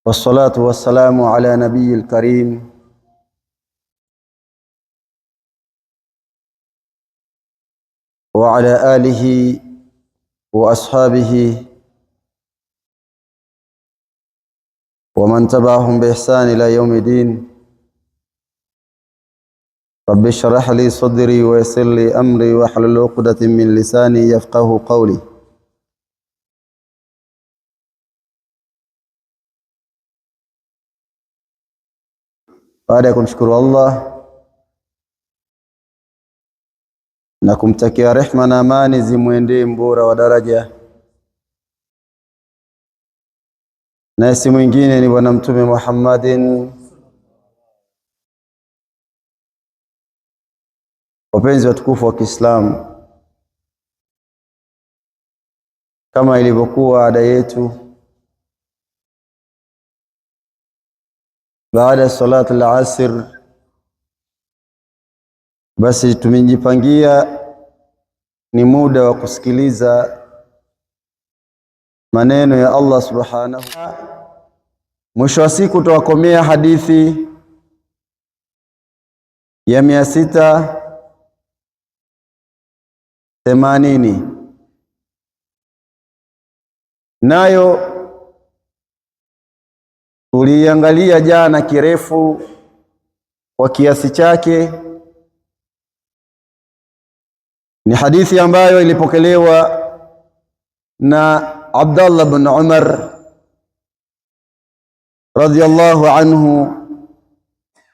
والصلاة والسلام على نبي الكريم وعلى آله وأصحابه ومن تبعهم بإحسان إلى يوم الدين. رب اشرح لي صدري ويسر لي أمري واحلل عقدة من لساني يفقه قولي. Baada ya kumshukuru Allah na kumtakia rehma na amani zimwendee mbora wa daraja, na si mwingine ni Bwana Mtume Muhammadin. Wapenzi watukufu wa Kiislamu, kama ilivyokuwa ada yetu, baada ya salatu al-asr, basi tumejipangia ni muda wa kusikiliza maneno ya Allah subhanahu. Mwisho wa siku tutakomea hadithi ya 680, nayo tuliangalia jana kirefu kwa kiasi chake. Ni hadithi ambayo ilipokelewa na Abdullah bin Umar radhiyallahu anhu.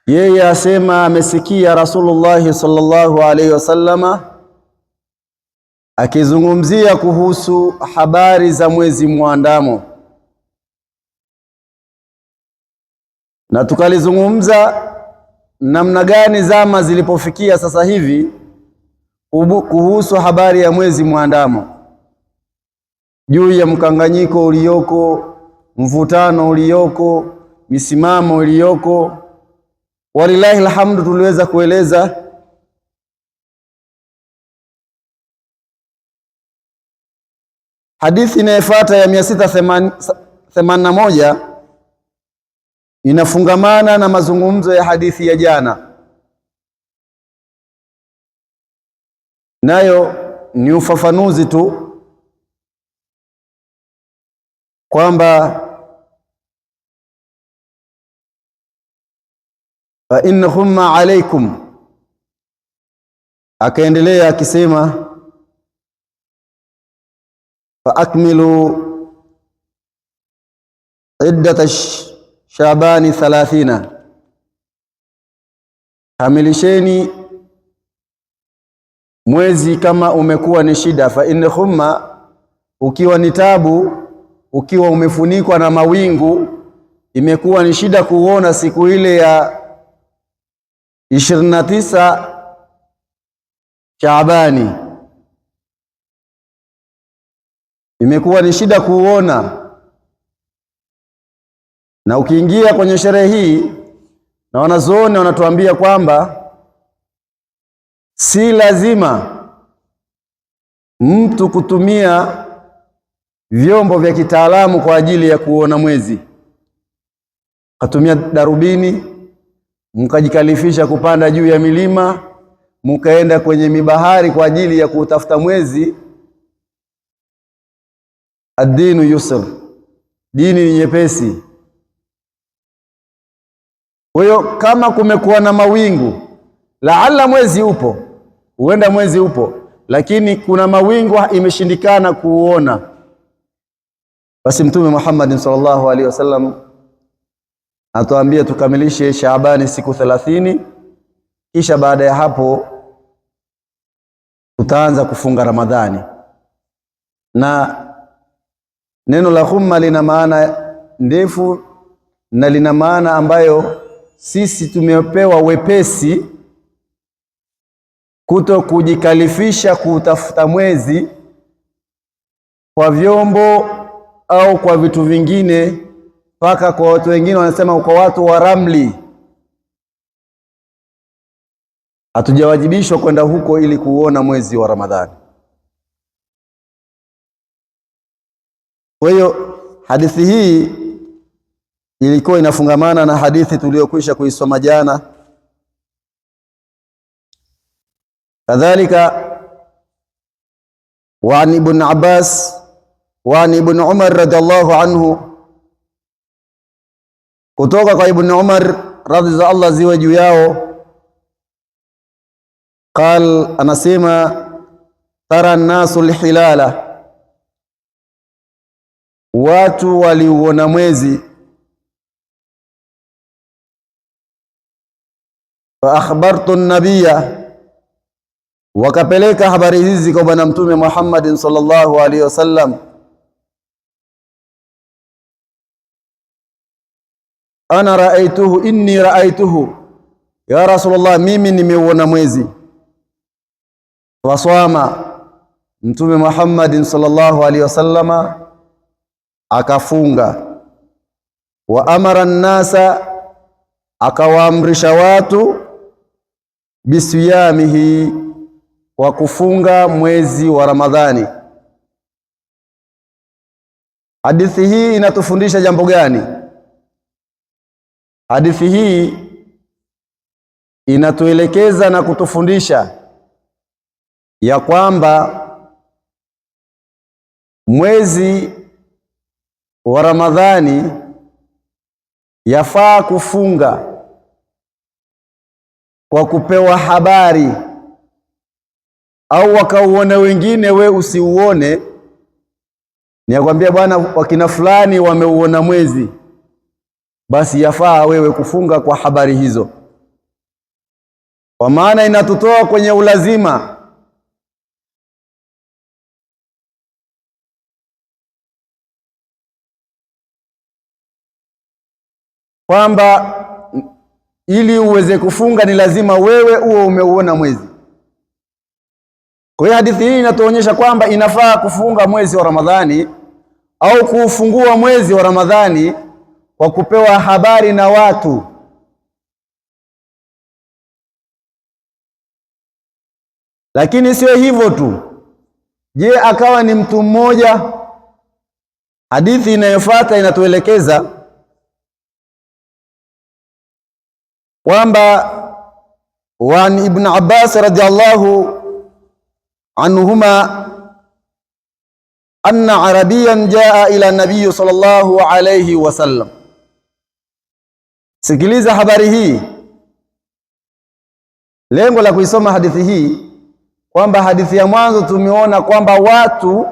Yeye asema amesikia Rasulullah sallallahu alaihi wasallama akizungumzia kuhusu habari za mwezi muandamo, na tukalizungumza namna gani zama zilipofikia sasa hivi kuhusu habari ya mwezi muandamo, juu ya mkanganyiko ulioko, mvutano ulioko, misimamo iliyoko. Walillahi alhamdu, tuliweza kueleza hadithi inayofuata ya 681 inafungamana na mazungumzo ya hadithi ya jana, nayo ni ufafanuzi tu kwamba fa innahum alaykum. Akaendelea akisema fa akmilu iddat Shabani 30, kamilisheni mwezi kama umekuwa ni shida. Fa innahum, ukiwa ni tabu, ukiwa umefunikwa na mawingu, imekuwa ni shida kuona siku ile ya 29 Shaabani, imekuwa ni shida kuona. Na ukiingia kwenye sherehe hii, na wanazuoni wanatuambia kwamba si lazima mtu kutumia vyombo vya kitaalamu kwa ajili ya kuona mwezi. Katumia darubini, mkajikalifisha kupanda juu ya milima, mkaenda kwenye mibahari kwa ajili ya kutafuta mwezi. Ad-dinu yusr, dini ni nyepesi. Kwa hiyo kama kumekuwa na mawingu, laala mwezi upo, huenda mwezi upo, lakini kuna mawingu imeshindikana kuuona, basi Mtume Muhammad sallallahu alaihi wasallam atuambia tukamilishe Shaabani siku 30, kisha baada ya hapo tutaanza kufunga Ramadhani. Na neno la khumma lina maana ndefu na lina maana ambayo sisi tumepewa wepesi kuto kujikalifisha kutafuta mwezi kwa vyombo au kwa vitu vingine, mpaka kwa watu wengine wanasema kwa watu wa ramli. Hatujawajibishwa kwenda huko ili kuona mwezi wa Ramadhani. Kwa hiyo hadithi hii ilikuwa inafungamana na hadithi tuliyokwisha kuisoma jana. Kadhalika wa ibn Abbas wa ibn Umar radhiallahu anhu, kutoka kwa Ibn Umar radhi za Allah ziwe juu yao, qal, anasema tara nasu lhilala, watu waliuona mwezi, fa akhbartu nabiyya, wakapeleka habari hizi kwa bwana mtume Muhammad sallallahu alaihi wasallam, ana raaituhu, inni raaituhu, ya Rasulullah, mimi nimeuona mwezi. Waswama, mtume Muhammad sallallahu alaihi wasallama akafunga. Wa amara nnasa, akawaamrisha watu bisiyamihi, wa kufunga mwezi wa Ramadhani. Hadithi hii inatufundisha jambo gani? Hadithi hii inatuelekeza na kutufundisha ya kwamba mwezi wa Ramadhani yafaa kufunga kwa kupewa habari, au wakauona wengine, we usiuone, ni yakwambia bwana, wakina fulani wameuona mwezi, basi yafaa wewe kufunga kwa habari hizo, kwa maana inatutoa kwenye ulazima kwamba ili uweze kufunga ni lazima wewe uwe umeuona mwezi. Kwa hiyo hadithi hii inatuonyesha kwamba inafaa kufunga mwezi wa Ramadhani au kuufungua mwezi wa Ramadhani kwa kupewa habari na watu. Lakini sio hivyo tu. Je, akawa ni mtu mmoja? Hadithi inayofuata inatuelekeza kwamba wa Ibn Abbas radhiallahu anhuma anna arabiyan jaa ila nabiy sallallahu alayhi wasallam. Sikiliza habari hii. Lengo la kuisoma hadithi hii kwamba hadithi ya mwanzo tumeona kwamba watu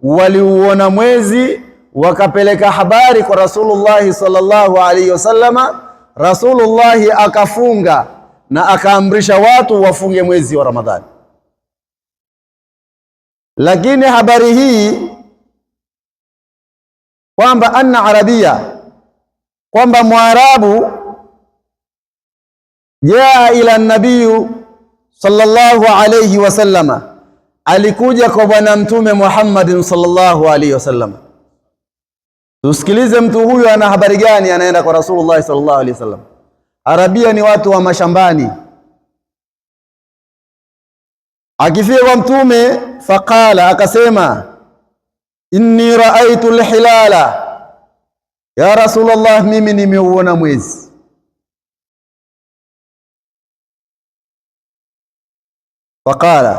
waliuona mwezi wakapeleka habari kwa Rasulullah sallallahu alayhi wasallama. Rasulullah akafunga na akaamrisha watu wafunge mwezi wa Ramadhani. Lakini habari hii kwamba anna arabia, kwamba Mwarabu jaa ila nabiyu sallallahu alayhi wasallama, alikuja kwa bwana mtume Muhammad sallallahu alayhi wasallama. Tusikilize mtu huyu ana habari gani, anaenda kwa Rasulullah sallallahu alayhi wasallam. Arabia ni watu wa mashambani. Akifika kwa mtume, faqala, akasema inni raaitu alhilala, ya Rasulullah, mimi nimeuona mwezi. Faqala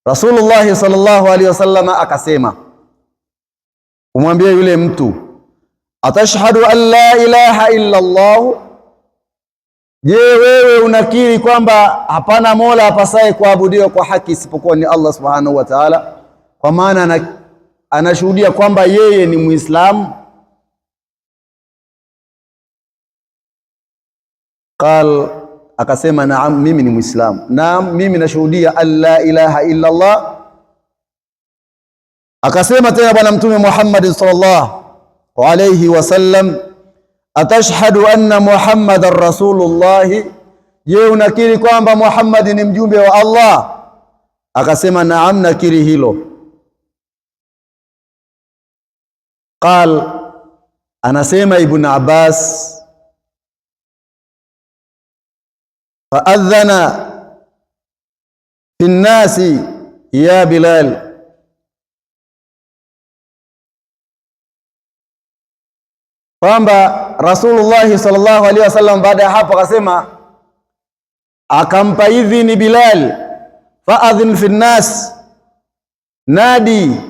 Rasulullah sallallahu alayhi wasallam akasema kumwambia yule mtu, atashhadu an la ilaha illa Allah, je, wewe unakiri kwamba hapana mola apasaye kuabudiwa kwa haki isipokuwa ni Allah subhanahu wa ta'ala? Kwa maana anashuhudia kwamba yeye ni Muislamu. Qal, akasema naam, mimi ni Muislamu. Naam, mimi nashuhudia an la ilaha illa Allah. Akasema tena bwana mtume Muhammad sallallahu alayhi wasallam, atashhadu anna Muhammadar Rasulullah, je, unakiri kwamba Muhammad ni mjumbe wa Allah? Akasema naam, nakiri hilo. Qal, anasema Ibn Abbas, faadhana fi nnasi ya Bilal, kwamba Rasulullah sallallahu alaihi wasallam baada ya hapo akasema, akampa idhini Bilal, faadhin fi nnas, nadi,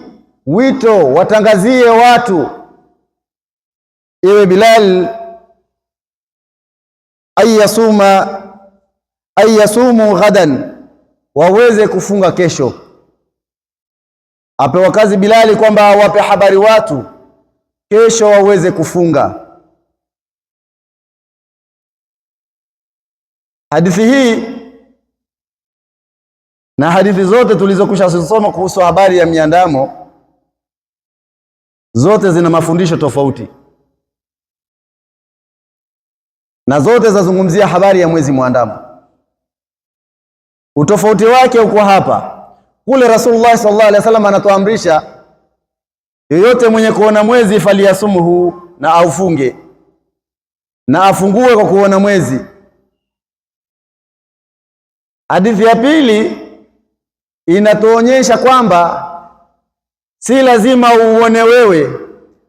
wito, watangazie watu, iwe Bilal, ayasumu ghadan, waweze kufunga kesho. Apewa kazi Bilali kwamba awape habari watu kesho waweze kufunga. Hadithi hii na hadithi zote tulizokwisha kusoma kuhusu habari ya miandamo, zote zina mafundisho tofauti na zote zazungumzia habari ya mwezi muandamo. Utofauti wake uko hapa. Kule Rasulullah sallallahu alaihi wasallam anatuamrisha yeyote mwenye kuona mwezi faliyasumuhu, na aufunge na afungue kwa kuona mwezi. Hadithi ya pili inatuonyesha kwamba si lazima uone wewe,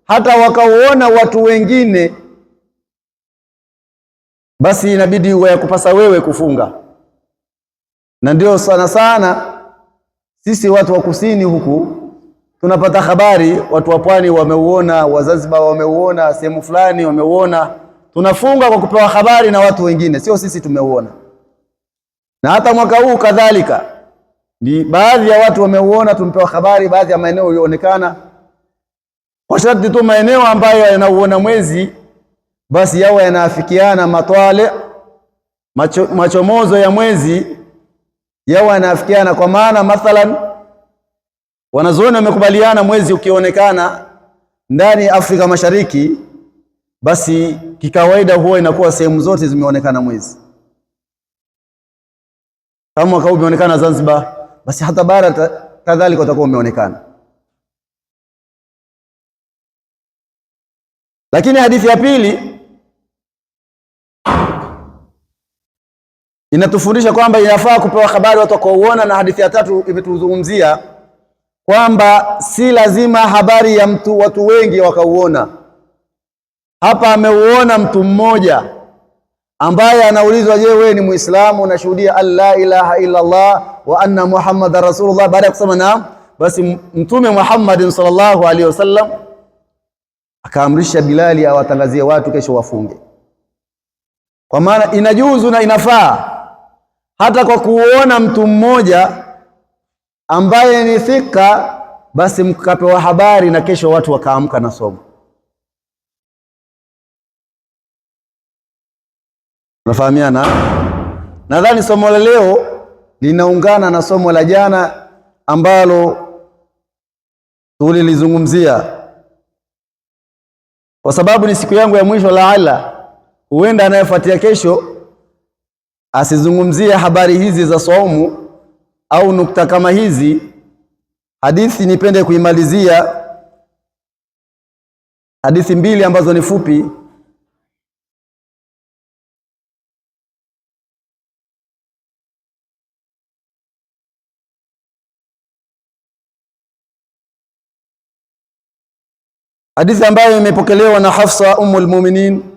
hata wakauona watu wengine, basi inabidi yakupasa wewe kufunga. Na ndio sana sana sisi watu wa kusini huku tunapata habari, watu wa pwani wameuona, wa Zanzibar wameuona, sehemu fulani wameuona. Tunafunga kwa kupewa habari na watu wengine, sio sisi tumeuona. Na hata mwaka huu kadhalika, ni baadhi ya watu wameuona, tumepewa habari, baadhi ya maeneo yalionekana. Kwa sharti tu maeneo ambayo yanauona mwezi basi yawe yanaafikiana matwale, machomozo ya mwezi yawe yanaafikiana. Kwa maana mathalan wanazuoni wamekubaliana mwezi ukionekana ndani ya Afrika Mashariki, basi kikawaida huwa inakuwa sehemu zote zimeonekana mwezi. Kama mwaka huu umeonekana Zanzibar, basi hata bara kadhalika utakuwa umeonekana. Lakini hadithi ya pili inatufundisha kwamba inafaa kupewa habari watu wakauona, na hadithi ya tatu imetuzungumzia kwamba si lazima habari ya watu wengi wakauona. Hapa ameuona mtu mmoja ambaye anaulizwa, je, wewe ni Muislamu, unashuhudia alla ilaha illa Allah wa anna Muhammadar Rasulullah? Baada ya kusema naam, basi Mtume Muhammad sallallahu alaihi wasallam akaamrisha Bilali awatangazie watu kesho wafunge. Kwa maana inajuzu na inafaa hata kwa kuona mtu mmoja ambaye ni thika, basi mkapewa habari na kesho watu wakaamka na somo. Unafahamiana? Nadhani somo la leo linaungana na somo la jana ambalo tulilizungumzia, kwa sababu ni siku yangu ya mwisho. Laala huenda anayefuatia kesho asizungumzie habari hizi za saumu au nukta kama hizi. Hadithi nipende kuimalizia hadithi mbili ambazo ni fupi. Hadithi ambayo imepokelewa na Hafsa Ummul Mu'minin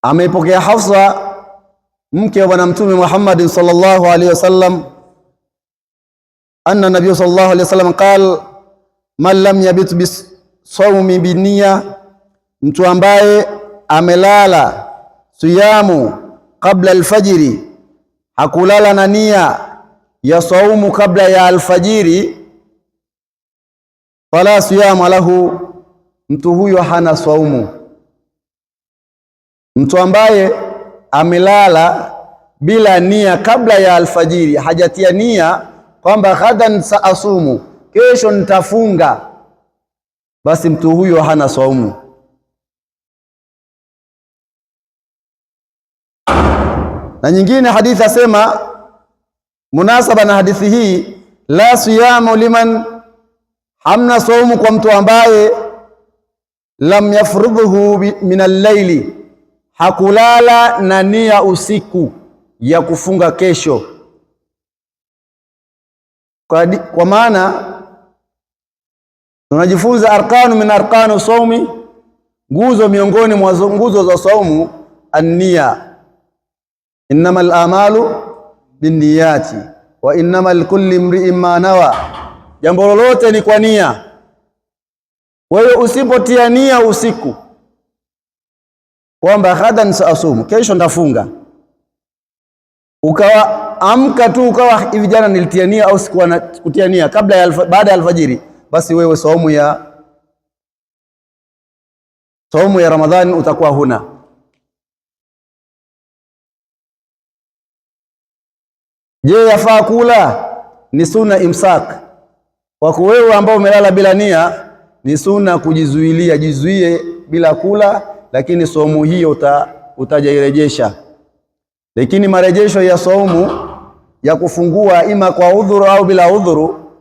ameipokea Hafsa mke wa Bwana Mtume Muhammad sallallahu alaihi wasallam, anna Nabii sallallahu alaihi wasallam qal man lam yabit bisawmi binniya, mtu ambaye amelala siyamu kabla alfajiri, hakulala na nia ya saumu kabla ya alfajiri, fala siyamu lahu, mtu huyo hana saumu. Mtu ambaye amelala bila nia kabla ya alfajiri, hajatia nia kwamba ghadan saasumu, kesho nitafunga, basi mtu huyo hana saumu. Na nyingine hadithi asema munasaba na hadithi hii, la siyamu liman, hamna saumu kwa mtu ambaye lam yafrudhuhu min al-layli, hakulala na nia usiku ya kufunga kesho. Kwa maana tunajifunza arkanu min arkanu saumi, nguzo miongoni mwa nguzo za saumu, an-niyya. Innamal a'malu binniyati wa innamal kulli imri'in ma nawa. Jambo lolote ni kwa nia. Wewe usipotia nia usiku kwamba ghadan saasumu, kesho ndafunga, ukawa amka tu ukawa hivi jana nilitia nia au sikuwa na kutia nia baada ya alfajiri, basi wewe saumu ya Ramadhani utakuwa huna. Je, yafaa kula? Ni sunna imsak. Kwa wewe ambao umelala bila nia, ni sunna kujizuilia, jizuie bila kula, lakini saumu hiyo utajairejesha. Lakini marejesho ya saumu ya kufungua ima kwa udhuru au bila udhuru,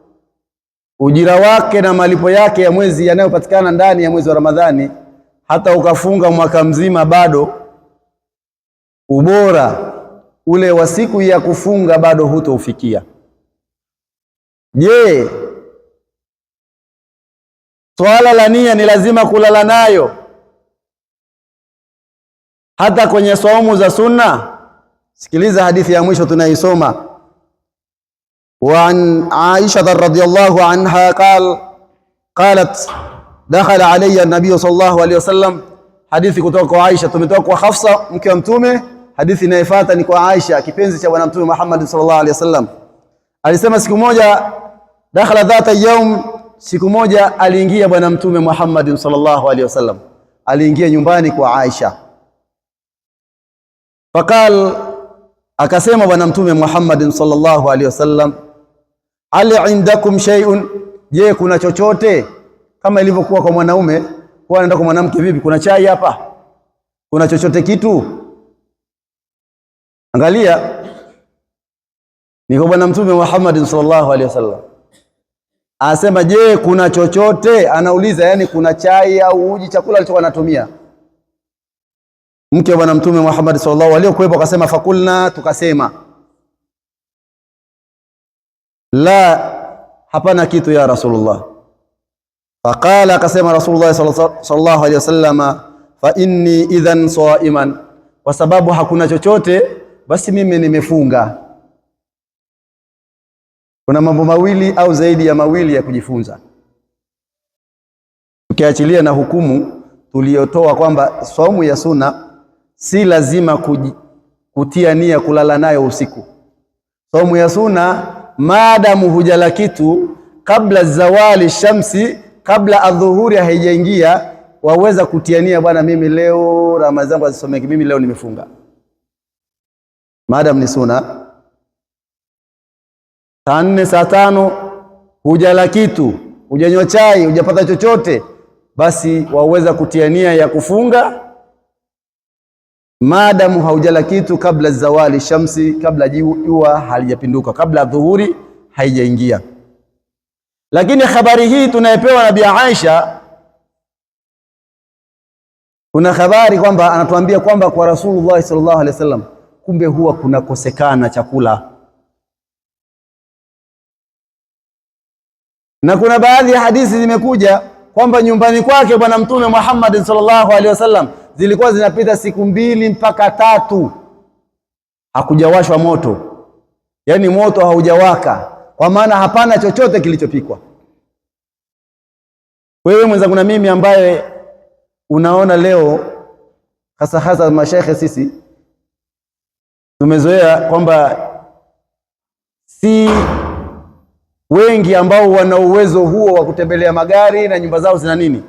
ujira wake na malipo yake ya mwezi yanayopatikana ndani ya mwezi wa Ramadhani, hata ukafunga mwaka mzima bado ubora ule wa siku ya kufunga bado hutoufikia. Je, swala la nia ni lazima kulala nayo hata kwenye saumu za sunna? Sikiliza hadithi ya mwisho tunaisoma. Wa an Aisha radhiyallahu anha qalat dakhala alayya an-nabiy sallallahu alayhi wasallam. Hadithi kutoka kwa Aisha, tumetoka kwa Hafsa mke wa Mtume. Hadithi inayofuata ni kwa Aisha, kipenzi cha bwana Mtume Muhammad sallallahu alayhi wasallam. Alisema siku moja, dakhala dhata yawm, siku moja aliingia bwana Mtume Muhammad sallallahu alayhi wasallam, aliingia nyumbani kwa Aisha. Fakal, akasema bwana Mtume Muhammad sallallahu alaihi wasallam, hal indakum shay'un, je kuna chochote? Kama ilivyokuwa kwa mwanaume, kwa anaenda kwa mwanamke, vipi, kuna chai hapa, kuna chochote kitu? Angalia, ni kwa bwana Mtume Muhammad sallallahu alaihi wasallam asema, je kuna chochote? Anauliza, yani kuna chai au uji, chakula alichokuwa anatumia. Mke wa bwana Mtume Muhammad sallallahu alaihi wasallam kuwepo, akasema, fakulna, tukasema, la, hapana kitu ya Rasulullah. Faqala, akasema Rasulullah sallallahu alaihi wasallam, fa inni idhan saiman, kwa sababu hakuna chochote basi mimi nimefunga. Kuna mambo mawili au zaidi ya mawili ya kujifunza, ukiachilia na hukumu tuliyotoa kwamba saumu ya sunna si lazima kutia nia kulala nayo usiku. Saumu ya sunna, maadamu hujala kitu kabla zawali shamsi, kabla adhuhuri haijaingia, waweza kutia nia, bwana mimi leo Ramadhani zangu azisomeki, mimi leo nimefunga. Maadamu ni sunna, saa 4 saa 5 hujala kitu, hujanywa chai, hujapata chochote, basi waweza kutia nia ya kufunga maadamu haujala kitu kabla zawali shamsi, kabla jua halijapinduka, kabla dhuhuri haijaingia. Lakini habari hii tunayepewa Nabii Aisha, kuna habari kwamba anatuambia kwamba kwa Rasulullah sallallahu alaihi wasallam kumbe huwa kunakosekana chakula, na kuna baadhi ya hadithi zimekuja kwamba nyumbani kwake bwana Mtume Muhammad sallallahu alaihi wasallam zilikuwa zinapita siku 2 mpaka 3 hakujawashwa moto, yaani moto haujawaka, kwa maana hapana chochote kilichopikwa. Wewe mwenzangu na mimi ambaye unaona leo hasa mashaikh, sisi tumezoea kwamba si wengi ambao wana uwezo huo wa kutembelea magari na nyumba zao zina nini.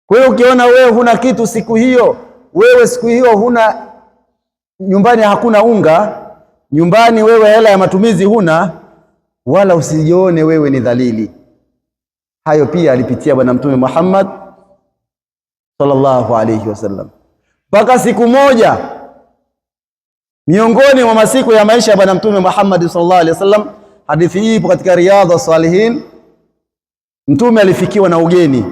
Kwa hiyo ukiona wewe huna kitu siku hiyo, wewe siku hiyo huna, nyumbani hakuna unga, nyumbani wewe hela ya matumizi huna, wala usijione wewe ni dhalili. Hayo pia alipitia bwana Mtume Muhammad sallallahu alayhi wasallam. Mpaka siku moja miongoni mwa masiku ya maisha ya bwana Mtume Muhammad sallallahu alayhi wasallam, hadithi hii ipo katika Riyadhus Salihin, Mtume alifikiwa na ugeni.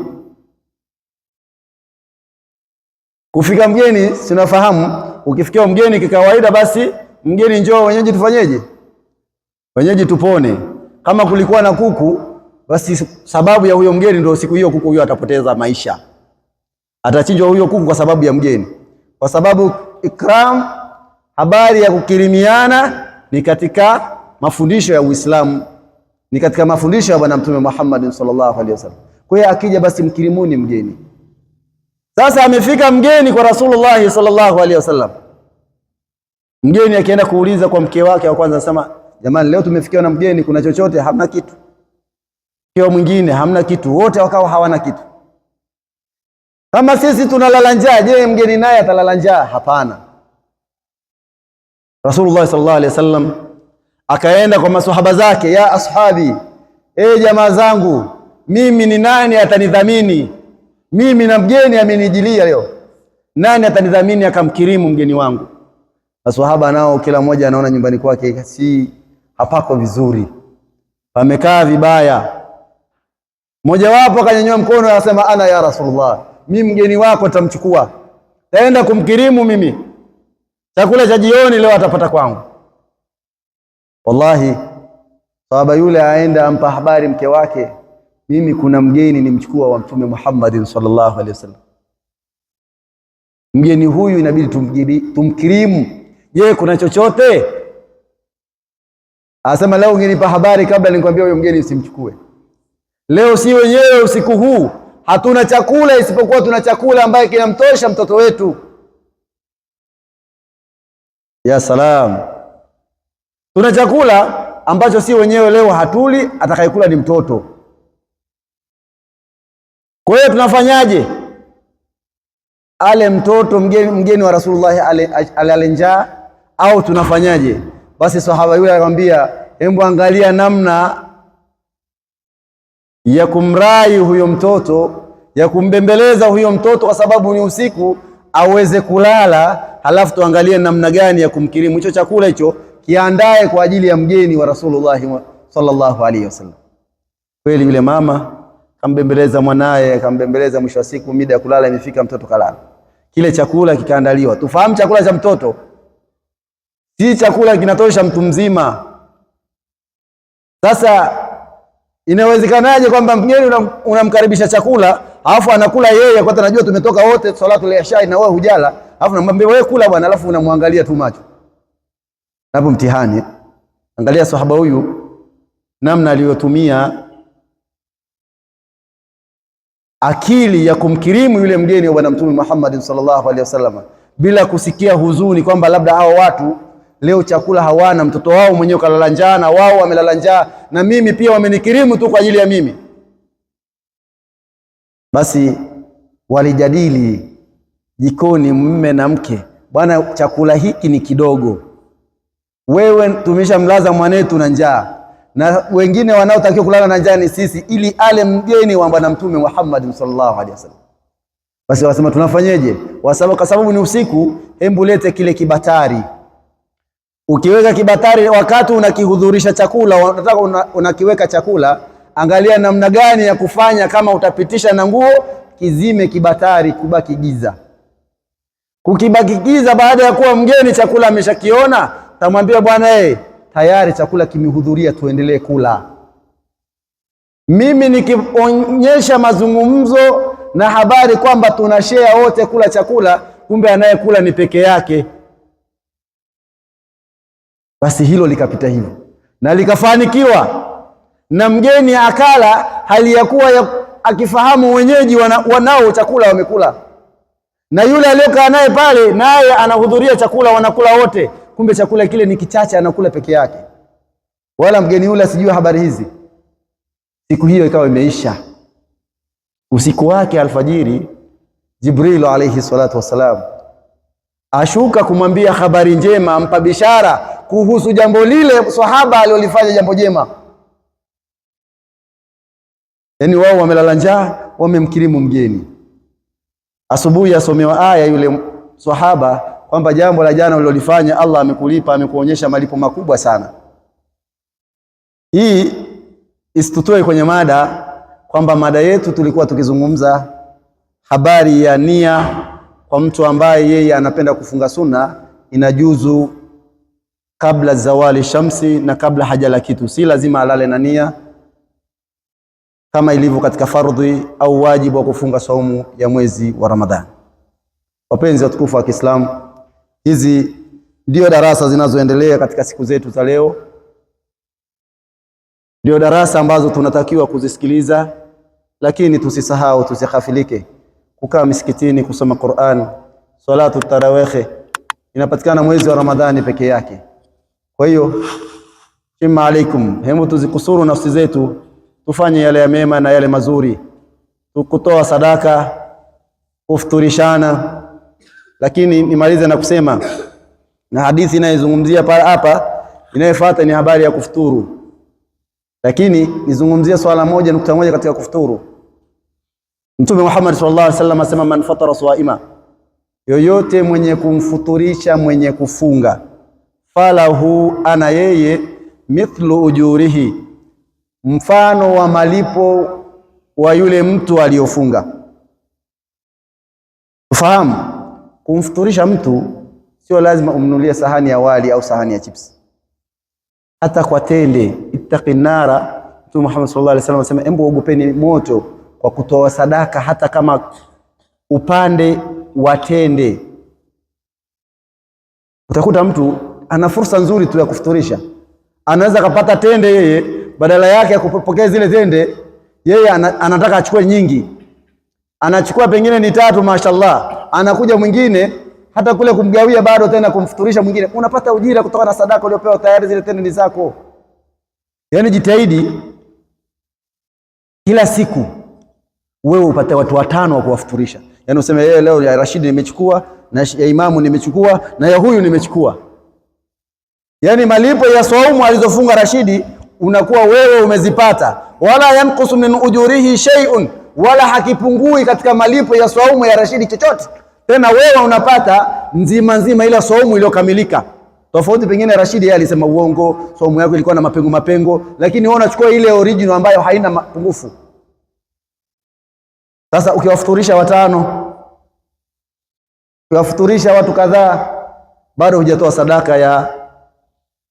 Kufika mgeni, sinafahamu ukifikiwa mgeni kikawaida, basi mgeni njoo, wenyeji tufanyeje? Wenyeji tupone. Kama kulikuwa na kuku, basi sababu ya huyo mgeni ndio siku hiyo kuku huyo atapoteza maisha. Atachinjwa huyo kuku kwa sababu ya mgeni. Kwa sababu ikram, habari ya kukirimiana ni katika mafundisho ya Uislamu, ni katika mafundisho ya Bwana Mtume Muhammad sallallahu alaihi wasallam. Kwa hiyo akija basi mkirimuni mgeni. Sasa amefika mgeni kwa Rasulullah sallallahu alaihi wasallam. Mgeni akienda kuuliza kwa mke wake wa kwanza, anasema jamani, leo tumefikiwa na mgeni, kuna chochote? Hamna kitu. Kio mwingine hamna kitu, wote wakawa hawana kitu. Kama sisi tunalala njaa, je, mgeni naye atalala njaa? Hapana. Rasulullah sallallahu alaihi wasallam akaenda kwa maswahaba zake, ya ashabi, jamaa zangu, mimi ni nani atanidhamini? Mimi na mgeni amenijilia leo, nani atanidhamini akamkirimu mgeni wangu? Maswahaba nao kila mmoja anaona nyumbani kwake si hapako vizuri, pamekaa vibaya. Mmoja wapo akanyanyua mkono akasema, ana ya Rasulullah, mimi mgeni wako nitamchukua, taenda kumkirimu mimi, chakula cha jioni leo atapata kwangu. Wallahi sahaba yule aenda ampa habari mke wake, mimi kuna mgeni nimchukua wa Mtume Muhammad sallallahu alaihi wasallam. Mgeni huyu inabidi tumkirimu. Je, kuna chochote? Asema leo ungenipa habari kabla nikwambia huyo mgeni usimchukue. Leo si wenyewe usiku huu hatuna chakula isipokuwa tuna chakula ambaye kinamtosha mtoto wetu. Ya salam. Tuna chakula ambacho si wenyewe leo hatuli, atakayekula ni mtoto. Kwa hiyo tunafanyaje? Ale mtoto mgeni wa Rasulullah ale njaa, au tunafanyaje? Basi sahaba yule akamwambia, hebu angalia namna ya kumrai huyo mtoto, ya kumbembeleza huyo mtoto, kwa sababu ni usiku aweze kulala, halafu tuangalie namna gani ya kumkirimu. Hicho chakula hicho kiandae kwa ajili ya mgeni wa Rasulullah sallallahu alaihi wasallam. Kweli yule mama kambembeleza mwanae, akambembeleza, mwisho wa siku mida ya kulala imefika, mtoto kalala. Kile chakula kikaandaliwa. Tufahamu chakula cha mtoto si chakula kinatosha mtu mzima. Sasa inawezekanaje kwamba mgeni unamkaribisha chakula alafu anakula yeye, kwa sababu anajua tumetoka wote salatu al-isha na wewe hujala, alafu namwambia wewe kula bwana, alafu unamwangalia tu macho. Hapo mtihani. Angalia sahaba huyu namna aliyotumia akili ya kumkirimu yule mgeni wa Bwana Mtume Muhammad sallallahu alaihi wasallam, bila kusikia huzuni kwamba labda hao watu leo chakula hawana, mtoto wao mwenyewe kalala njaa na wao wamelala njaa, na mimi pia wamenikirimu tu kwa ajili ya mimi. Basi walijadili jikoni mume na mke, bwana, chakula hiki ni kidogo, wewe tumeshamlaza mwanetu na njaa, na wengine wanaotakiwa kulala na njaa ni sisi, ili ale mgeni wa Bwana Mtume Muhammad sallallahu alaihi wasallam. Basi wasema tunafanyeje? Kwa sababu ni usiku, hebu lete kile kibatari. Ukiweka kibatari wakati unakihudhurisha chakula, unataka unakiweka chakula, angalia namna gani ya kufanya. Kama utapitisha na nguo, kizime kibatari, kubaki giza. Kukibaki giza, baada ya kuwa mgeni chakula ameshakiona, tamwambia bwana, tayari chakula kimehudhuria, tuendelee kula. Mimi nikionyesha mazungumzo na habari kwamba tunashare wote kula chakula, kumbe anayekula ni peke yake. Basi hilo likapita hivyo na likafanikiwa, na mgeni akala hali ya kuwa akifahamu wenyeji wanao chakula wamekula, na yule aliyokaa naye pale naye anahudhuria chakula, wanakula wote, kumbe chakula kile ni kichache, anakula peke yake, wala mgeni yule asijue habari hizi. Siku hiyo ikawa imeisha. Usiku wake alfajiri, Jibril alayhi salatu wasalam ashuka kumwambia habari njema, ampa bishara kuhusu jambo lile sahaba alilofanya jambo jema. Yaani wao wamelala njaa, wamemkirimu mgeni. Asubuhi asomewa aya yule sahaba kwamba jambo la jana ulilofanya Allah amekulipa, amekuonyesha malipo makubwa sana. Hii isitutoe kwenye mada, kwamba mada yetu tulikuwa tukizungumza habari ya nia kwa mtu ambaye yeye anapenda kufunga sunna, inajuzu kabla zawali shamsi na kabla hajala kitu. Si lazima alale na nia kama ilivyo katika fardhi au wajibu wa kufunga saumu ya mwezi wa Ramadhani. Wapenzi watukufu wa Kiislamu, hizi ndio darasa zinazoendelea katika siku zetu za leo. Ndio darasa ambazo tunatakiwa kuzisikiliza, lakini tusisahau, tusighafilike kukaa misikitini kusoma Qur'an. Salatu tarawih inapatikana mwezi wa Ramadhani peke yake. Kwa hiyo shima alaikum, hebu tuzikusuru nafsi zetu, tufanye yale ya mema na yale mazuri, tukutoa sadaka, kufuturishana. Lakini nimalize na kusema, na hadithi inayozungumzia hapa inayofuata ni habari ya kufuturu, lakini nizungumzie swala moja, nukta moja katika kufuturu. Mtume Muhammad sallallahu alaihi wasallam asema, man fatara swaima, yoyote mwenye kumfuturisha mwenye kufunga, falahu, ana yeye, mithlu ujurihi, mfano wa malipo wa yule mtu aliyofunga. Ufahamu, kumfuturisha mtu sio lazima umnunulie sahani ya wali au sahani ya chips. Hata kwa tende, ittaqin nara, Mtume Muhammad sallallahu alaihi wasallam anasema, embu ogopeni moto kwa kutoa sadaka, hata kama upande wa tende. Utakuta mtu ana fursa nzuri tu ya kufuturisha, anaweza kupata tende yeye, badala yake ya kupokea zile tende, yeye anataka achukue nyingi, anachukua pengine ni 3, mashallah, anakuja mwingine hata kule kumgawia bado tena kumfuturisha mwingine. Unapata ujira kutoka na sadaka uliyopewa, tayari zile tende ni zako. Yani jitahidi kila siku wewe upate watu 5 wa kuwafuturisha. Yani useme yeye, leo ya Rashidi nimechukua, na ya Imamu nimechukua, na ya huyu nimechukua. Yani malipo ya saumu alizofunga Rashidi unakuwa wewe umezipata. Wala yanqusu min ujurihi shay'un, wala hakipungui katika malipo ya saumu ya Rashidi chochote. Tena wewe unapata nzima nzima ile saumu iliyokamilika. Tofauti pengine Rashidi yeye alisema uongo, saumu yako ilikuwa na mapengo, lakini wewe unachukua ile original ambayo haina mapungufu. Sasa ukiwafuturisha 5, ukiwafuturisha watu kadhaa, bado hujatoa sadaka ya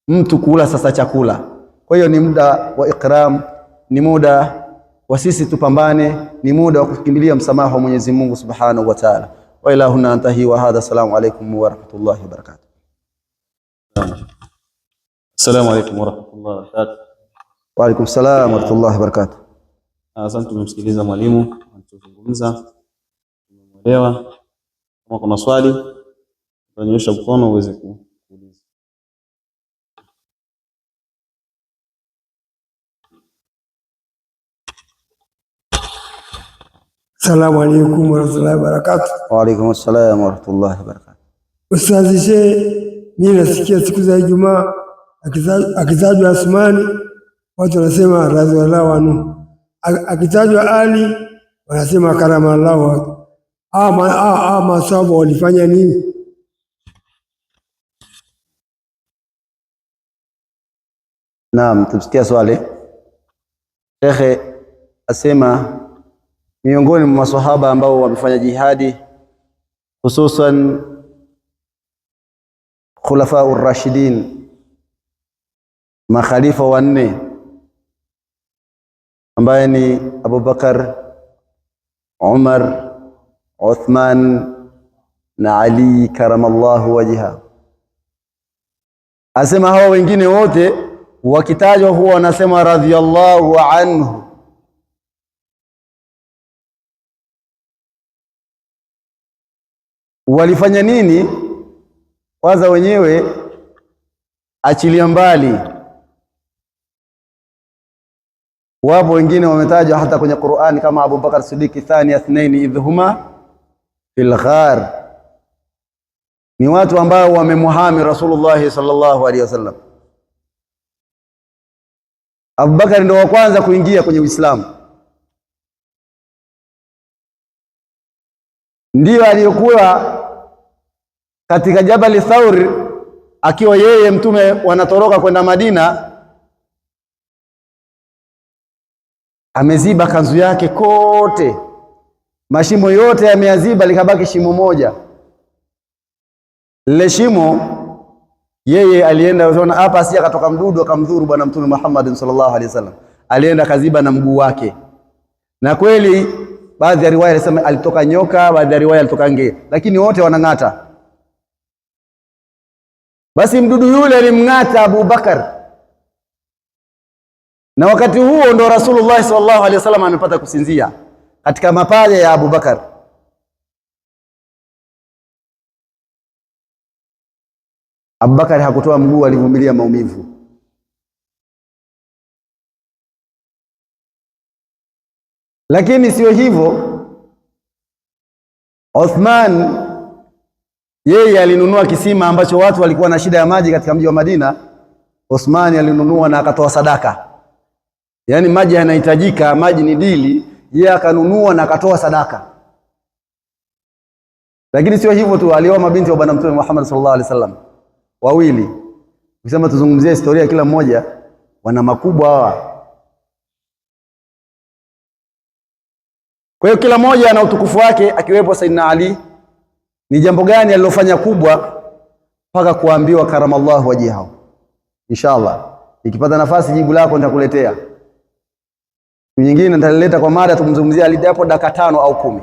mtu kula sasa chakula. Kwa hiyo ni muda wa ikram, ni muda wa sisi tupambane, ni muda wa kukimbilia msamaha wa Mwenyezi Mungu Subhanahu wa Ta'ala. Wa ila huna antahi wa hadha. Assalamu alaykum wa rahmatullahi wa barakatuh. Assalamu alaykum wa rahmatullahi wa barakatuh. Wa alaykum assalam wa rahmatullahi wa barakatuh. Asante, tumemsikiliza mwalimu anachozungumza, tumeelewa. Kama kuna swali utanyosha mkono uweze kuuliza. Assalamu alaykum wa rahmatullahi wa barakatuh. Wa alaykum assalam wa rahmatullahi wa barakatuh. Ustazi Sheikh, mimi nasikia siku za Ijumaa akitajwa Asmani watu wanasema radhiallahu anhu, akitajwa Ali wanasema karamallahu. Masahaba walifanya nini? Naam, tumsikia swali. Sheikh asema miongoni mwa maswahaba ambao wamefanya jihadi, hususan khulafa ar-rashidin, makhalifa wanne, ambaye ni Abu Bakar, Umar, Uthman na Ali karamallahu wajha. Asema hao wengine wote wakitajwa huwa wanasema radhiyallahu anhu. Walifanya nini? Kwanza wenyewe achilia mbali, wapo wengine wametajwa hata kwenye Qur'ani kama Abu Bakar Siddiq thani athnaini idhhuma fil ghar. Ni watu ambao wamemuhami Rasulullah sallallahu alaihi wasallam. Abu Bakar ndio wa kwanza kuingia kwenye Uislamu, ndio aliyokuwa katika Jabal Thawr, akiwa yeye mtume wanatoroka kwenda Madina, ameziba kanzu yake kote, mashimo yote yameyaziba, likabaki shimo moja. Lile shimo Yeye alienda unaona hapa asije akatoka mdudu akamdhuru bwana Mtume Muhammad sallallahu alaihi wasallam. Alienda kaziba na mguu wake. Na kweli baadhi ya riwaya inasema alitoka nyoka, baadhi ya riwaya alitoka nge, lakini wote wanang'ata. Basi mdudu yule alimng'ata Abu Bakar. Na wakati huo ndo Rasulullah sallallahu alaihi wasallam amepata kusinzia katika mapaja ya Abu Bakar. Abu Bakar hakutoa mguu, alivumilia maumivu. Lakini sio hivyo, Uthman yeye alinunua kisima ambacho watu walikuwa na shida ya maji katika mji wa Madina. Uthman alinunua na akatoa sadaka. Yaani maji yanahitajika, maji ni dili, yeye akanunua na akatoa sadaka. Lakini sio hivyo tu, alioa mabinti wa bwana Mtume Muhammad sallallahu alaihi wasallam wawili. Ukisema tuzungumzie historia kila mmoja, wana makubwa hawa. Kwa hiyo kila mmoja ana utukufu wake, akiwepo Saidina Ali. Ni jambo gani alilofanya kubwa mpaka kuambiwa karamallahu wajhahu? Inshallah ikipata nafasi jibu lako nitakuletea. Nyingine nitaleta kwa mada tumzungumzia Ali hapo dakika 5 au 10.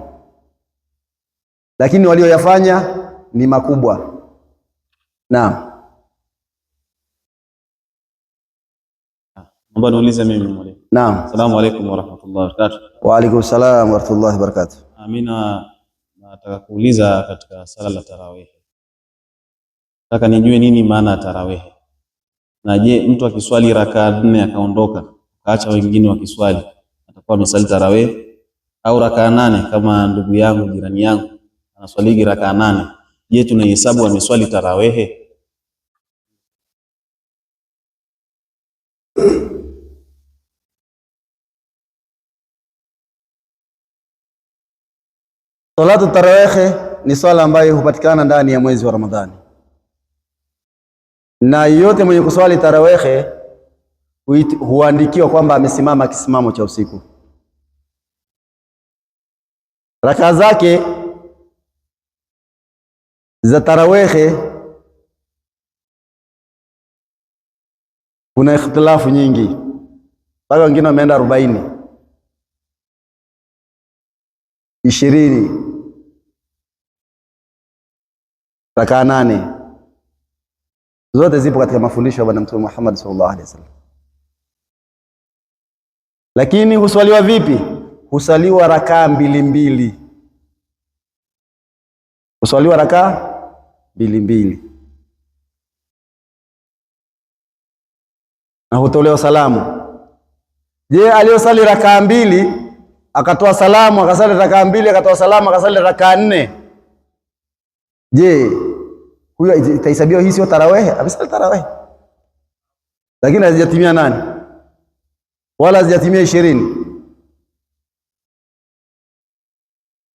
Lakini walioyafanya ni makubwa. Naam. Naomba niulize mimi mwalimu. Naam. Asalamu alaykum wa rahmatullahi wa barakatuh. Wa alaykum salaam wa rahmatullahi wa barakatuh. Amina, nataka kuuliza katika sala la tarawih. Nataka nijue nini maana ya tarawih. Na je, mtu akiswali rakaa 4 akaondoka, kaacha wengine wakiswali, atakuwa amesali tarawih? Au rakaa 8 kama ndugu yangu jirani yangu anaswali rakaa 8, je, tunahesabu ameswali tarawih? Salatu tarawih ni swala ambayo hupatikana ndani ya mwezi wa Ramadhani. Na yote mwenye kuswali tarawih huandikiwa kwamba amesimama kisimamo cha usiku. Rakaa zake za tarawih kuna ikhtilafu nyingi, mpaka wengine wameenda 40, 20, rakaa 8. Zote zipo katika mafundisho ya Bwana Mtume Muhammad sallallahu alaihi wasallam. Lakini huswaliwa vipi? Huswaliwa rakaa 2 huswaliwa rakaa 2 na hutolewa salamu. Je, aliyosali rakaa 2 akatoa salamu, akasali rakaa 2 akatoa salamu, akasali rakaa 4, je, huyo itahesabiwa hii sio tarawih? Amesali tarawih, lakini hazijatimia 8 wala hazijatimia 20.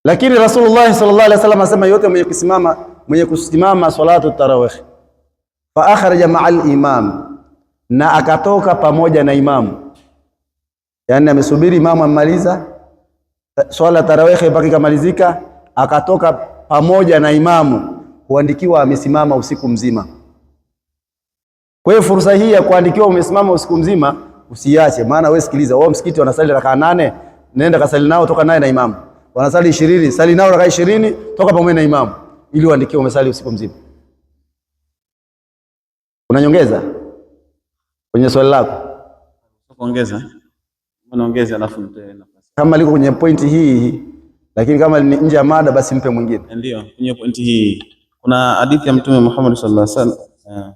Lakini Rasulullah sallallahu alaihi wasallam asema yote mwenye kusimama salatu tarawih fa akhraja ma'al imam, na akatoka pamoja na imamu, yani amesubiri imamu amaliza swala tarawih mpaka ikamalizika, akatoka pamoja na imamu, huandikiwa amesimama usiku mzima. Kwa hiyo fursa hii ya kuandikiwa umesimama usiku mzima usiache. Maana wewe sikiliza, wao msikiti wanasali rakaa 8, nenda kasali nao, toka naye na imamu. Wanasali 20, sali nao rakaa 20, toka pamoja na imamu, ili uandikiwe umesali usiku mzima. Unanyongeza kwenye swali lako? Kuongeza? Unaongeza alafu mpe nafasi. Kama liko kwenye pointi hii, lakini kama ni nje ya mada basi mpe mwingine. Ndio, kwenye pointi hii. Kuna hadithi ya Mtume Muhammad sallallahu alaihi wasallam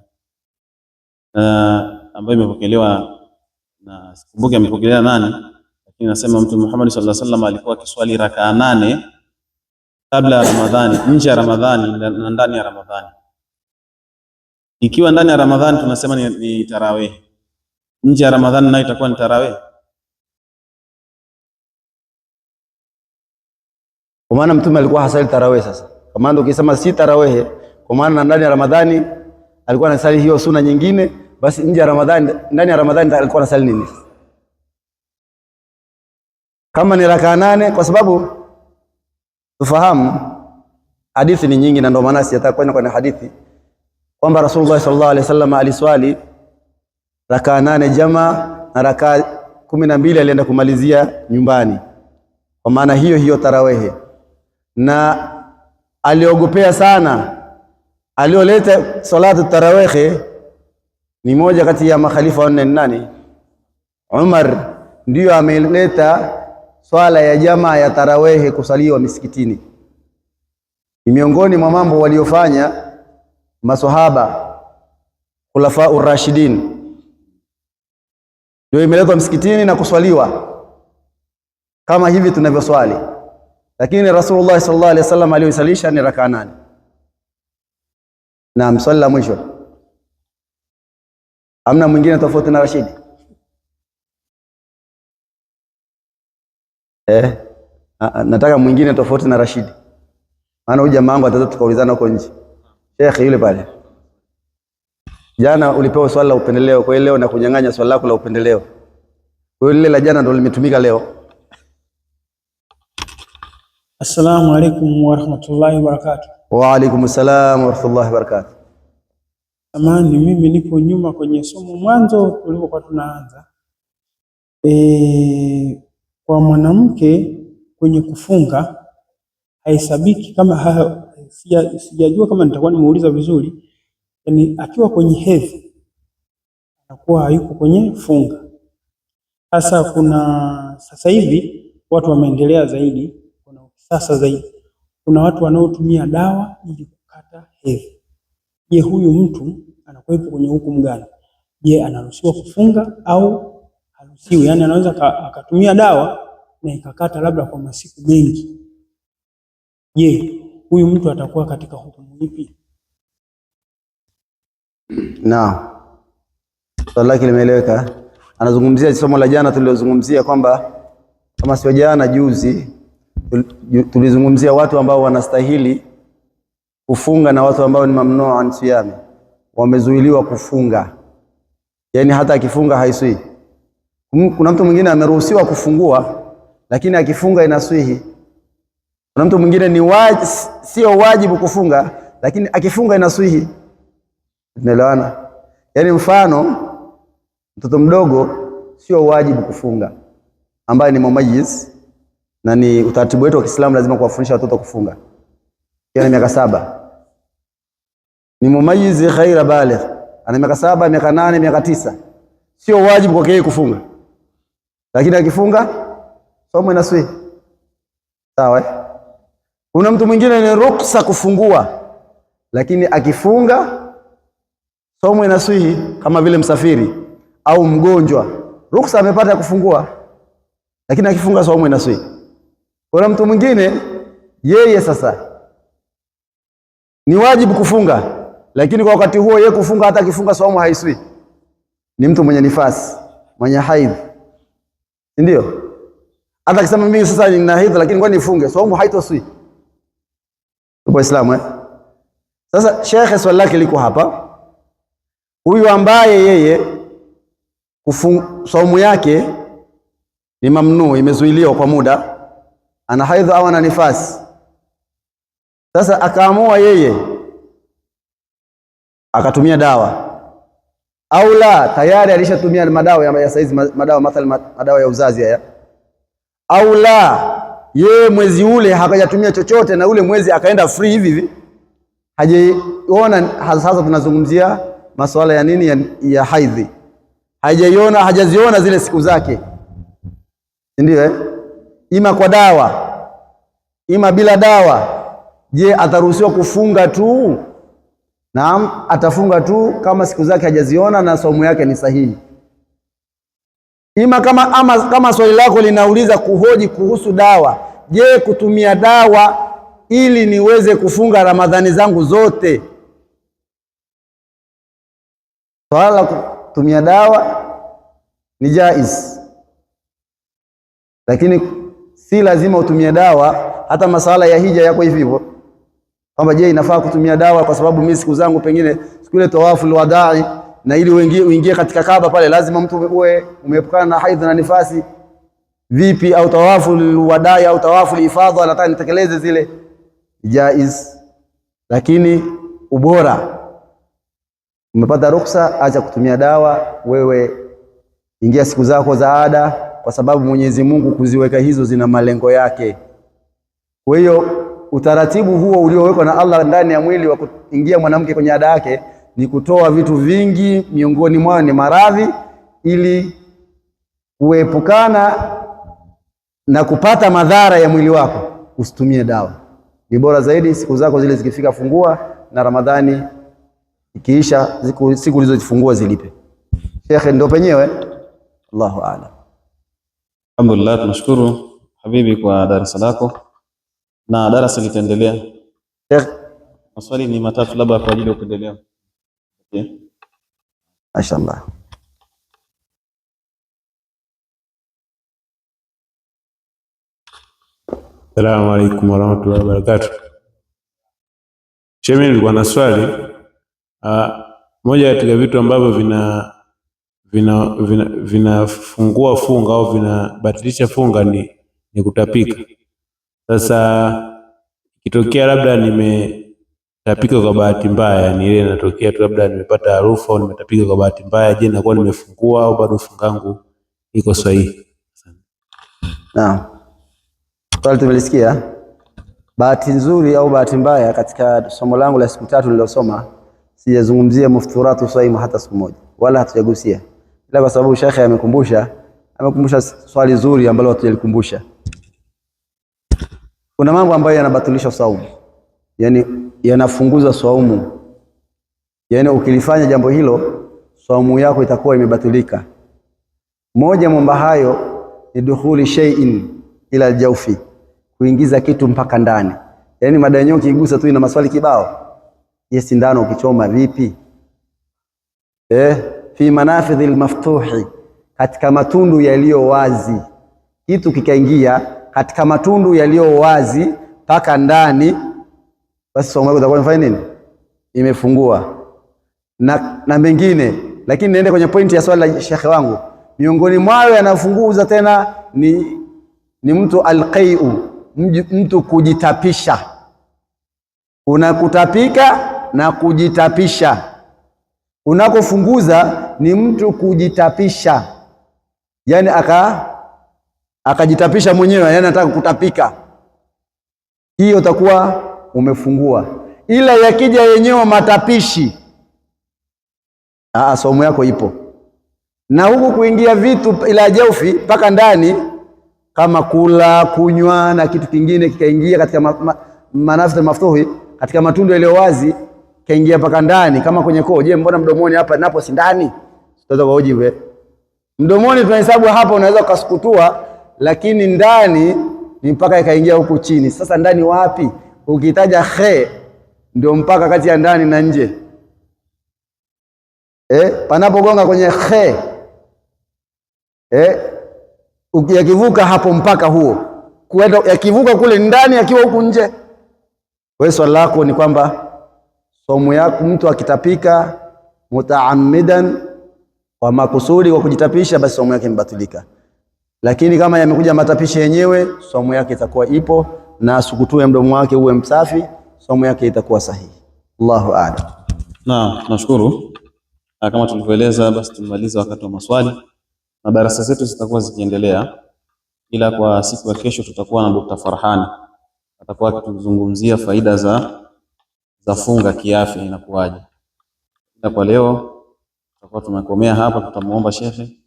ambayo imepokelewa na sikumbuki amepokelea nani, lakini nasema Mtume Muhammad sallallahu alaihi wasallam alikuwa akiswali rakaa 8 kabla ya Ramadhani, nje ya Ramadhani na ndani ya Ramadhani. Ikiwa ndani ya Ramadhani tunasema ni tarawih, nje ya Ramadhani nayo itakuwa ni tarawih. Kwa maana Mtume alikuwa hasali tarawih. Sasa kwa maana ukisema si tarawih, kwa maana ndani ya Ramadhani alikuwa anasali hiyo sunna nyingine, basi nje ya Ramadhani, ndani ya Ramadhani alikuwa anasali nini? Kama ni rakaa 8, kwa sababu tufahamu hadithi ni nyingi, na ndio maana sitaka kwenda kwenye hadithi. kwamba Rasulullah sallallahu alaihi wasallam aliswali rakaa 8 jamaa na rakaa 12 alienda kumalizia nyumbani, kwa maana hiyo tarawehe. Na aliogopea sana, alioleta salatu tarawehe ni moja kati ya makhalifa wanne. Nani? Umar ndiyo ameleta swala ya jamaa ya tarawehe kusaliwa misikitini. Ni miongoni mwa mambo waliofanya maswahaba khulafa urashidin, ndio imeletwa msikitini na kuswaliwa kama hivi tunavyoswali. Lakini Rasulullah sallallahu alaihi wasallam aliyosalisha ni rakaa 8. Na swali la mwisho, amna mwingine tofauti na Rashidi? Nataka mwingine tofauti na Rashidi, maana huyu jamaa wangu ataweza tukaulizana huko nje. Sheikh yule pale, jana ulipewa swali la upendeleo, kwa hiyo leo na kunyang'anya swali lako la upendeleo. Kwa hiyo lile la jana ndio limetumika leo. Assalamu alaikum warahmatullahi wabarakatuh. Wa alaikum salam warahmatullahi wabarakatuh. Amani, mimi nipo nyuma kwenye somo mwanzo tulipokuwa tunaanza. Kwa mwanamke kwenye kufunga haisabiki kama sijajua kama nitakuwa nimeuliza vizuri. Yaani akiwa kwenye hedhi anakuwa hayuko kwenye funga. Sasa hivi watu wameendelea zaidi, kuna sasa zaidi. Kuna watu wanaotumia dawa ili kukata hedhi. Je, huyu mtu anakuwepo kwenye hukumu gani? Je, anaruhusiwa kufunga au haruhusiwi? Yaani anaweza akatumia dawa na ikakata labda kwa masiku mengi. Je, huyu mtu atakuwa katika hukumu ipi? Swali lake limeeleweka. Anazungumzia somo la jana tulilozungumzia kwamba kama sio jana, juzi tulizungumzia watu ambao wanastahili kufunga na watu ambao ni mamnuu an siyami, wamezuiliwa kufunga. Yaani hata akifunga haiswi. Kuna mtu mwingine ameruhusiwa kufungua lakini akifunga inaswihi. Kuna mtu mwingine sio wajibu kufunga lakini akifunga inaswihi. Tunaelewana? Yaani mfano mtoto mdogo sio wajibu kufunga, ambaye ni mumayyiz, na ni utaratibu wetu wa Kiislamu lazima kuwafundisha watoto kufunga. Yana miaka 7 ni mumayyiz ghaira baligh, ana miaka 7, miaka 8, miaka 9, sio wajibu kwake yeye kufunga, lakini akifunga somo inaswihi. Sawa? Kuna mtu mwingine ni ruksa kufungua, lakini akifunga somo inaswihi, kama vile msafiri au mgonjwa. Ruksa amepata kufungua, lakini akifunga somo inaswihi. Kuna mtu mwingine yeye sasa ni wajibu kufunga, lakini kwa wakati huo yeye kufunga, hata akifunga somo haiswi. Ni mtu mwenye nifasi, mwenye haidh, ndio? Hata akisema mimi sasa nina haidh lakini ngoja nifunge, somo haitoswi. Kwa Uislamu Sasa Sheikh swali lake liko hapa. Huyu ambaye yeye somo yake ni mamnuu, imezuiliwa kwa muda, ana haidh au ana nifasi. Sasa akaamua yeye akatumia dawa, au la, tayari alishatumia madawa ya saizi, madawa ya uzazi haya, au la, yeye mwezi ule hakajatumia chochote na ule mwezi akaenda free hivi hajaona. Sasa tunazungumzia masuala ya nini? Ya haidhi. Hajaziona zile siku zake, ndio ima kwa dawa ima bila dawa. Je, ataruhusiwa kufunga tu? Naam, atafunga tu kama siku zake hajaziona na somo yake ni sahihi. Kama swali lako linauliza kuhoji kuhusu dawa, je, kutumia dawa ili niweze kufunga Ramadhani zangu zote? Swala la kutumia dawa ni jaiz, lakini si lazima utumie dawa. Hata masala ya hija yako hivyo kwamba je, inafaa kutumia dawa kwa sababu mimi siku zangu pengine siku ile tawafu wadai, na ili uingie katika Kaaba pale lazima mtu uwe umeepukana na haidh na nifasi. Vipi? Au tawafu wadai au tawafu ifadha, nataka nitekeleze zile, jaiz, lakini ubora Umepata ruksa, acha kutumia dawa, wewe ingia siku zako za ada, kwa sababu Mwenyezi Mungu kuziweka hizo zina malengo yake. Kwa hiyo utaratibu huo uliowekwa na Allah ndani ya mwili wa kuingia mwanamke kwenye ada yake ni kutoa vitu vingi, miongoni mwao ni maradhi, ili kuepukana na kupata madhara ya mwili wako. Usitumie dawa, ni bora zaidi siku zako zile zikifika fungua, na Ramadhani ikiisha siku ulizozifungua zilipe. Shekhe, ndio penyewe. Allahu a'lam. Alhamdulillah, tunashukuru habibi kwa darasa lako, na darasa litaendelea. Maswali ni matatu labda kwa ajili ya kuendelea. Okay. Mashaallah. Assalamu alaikum warahmatullahi wabarakatuh. Sheikh, nilikuwa na swali. Moja katika vitu ambavyo vinafungua funga au vinabatilisha funga ni kutapika. Sasa ikitokea labda nimetapika kwa bahati mbaya, yani ile inatokea tu labda nimepata harufu au nimetapika kwa bahati mbaya, je, nakuwa nimefungua au bado fungangu iko sahihi? Naam. Swali tumelisikia. Bahati nzuri au bahati mbaya, katika somo langu la siku 3 nililosoma sijazungumzia mufturatu swaimu hata siku moja, wala hatujagusia, ila kwa sababu shekhe amekumbusha swali zuri ambalo hatujalikumbusha. Kuna mambo ambayo yanabatilisha saumu, yani yanafunguza saumu, yani ukilifanya jambo hilo saumu yako itakuwa imebatilika. Moja mambo hayo ni dukhuli shay'in ila aljawfi, kuingiza kitu mpaka ndani. Yani mada ukigusa tu ina maswali kibao. Yes, sindano ukichoma vipi? Fi manafidhil maftuhi, katika matundu yaliyo wazi. Kitu kikaingia katika matundu yaliyo wazi mpaka ndani, basi saumu yako itakuwa imefanya nini? Imefungua. Na mengine, lakini niende kwenye pointi ya swali la shekhe wangu. Miongoni mwao yanafunguza tena ni mtu alqai'u, mtu kujitapisha. Kuna kutapika na kujitapisha. Unakofunguza ni mtu kujitapisha, yani akajitapisha mwenyewe, yani anataka kutapika, hiyo utakuwa umefungua. Ila yakija yenyewe matapishi, saumu yako ipo. Na huku kuingia vitu ila jaufi mpaka ndani, kama kula, kunywa na kitu kingine kikaingia katika manafidh maftuhi, katika matundu yaliyo wazi, kaingia mpaka ndani, kama kwenye koo. Je, mbona mdomoni hapa napo si ndani? Tutaweza kuhoji mdomoni tunahesabu hapa, unaweza ukasukutua, lakini ndani ni mpaka ikaingia huku chini. Sasa ndani wapi? Ukitaja ndio mpaka kati ya ndani na nje. Panapogonga kwenye yakivuka hapo mpaka huo, yakivuka kule ndani, yakiwa huku nje. Wewe swali lako ni kwamba saumu yako, mtu akitapika mutaammidan, kwa makusudi, kwa kujitapisha, basi saumu yake imebatilika. Lakini kama yamekuja matapishi yenyewe, saumu yake itakuwa ipo, na asukutue mdomo wake uwe msafi, saumu yake itakuwa sahihi. Allahu a'lam. Naam, nashukuru. Kama tulivyoeleza, basi tumaliza wakati wa maswali, na darasa zetu zitakuwa zikiendelea, ila kwa siku ya kesho tutakuwa na Dr. Farhani, atakuwa akituzungumzia faida za funga kiafya inakuwaje. Ila kwa leo tutakuwa tumekomea hapa. Tutamuomba shekhe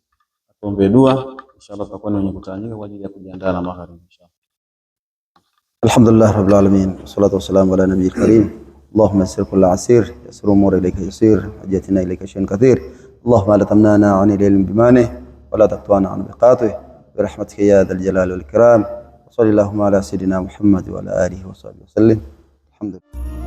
atuombe dua, inshallah tutakuwa ni wenye kutanyika kwa ajili ya kujiandaa na magharibi inshallah. Alhamdulillah rabbil alamin, wassalatu wassalamu ala nabiyil karim. اللهم يسر كل عسير، يسر امور اليك يسير، حاجتنا اليك شيء كثير. اللهم لا تمنعنا عن العلم بمانه ولا تقطعنا عن بقاته برحمتك يا ذا الجلال والإكرام. وصلى اللهم على سيدنا محمد وعلى آله وصحبه وسلم. الحمد لله.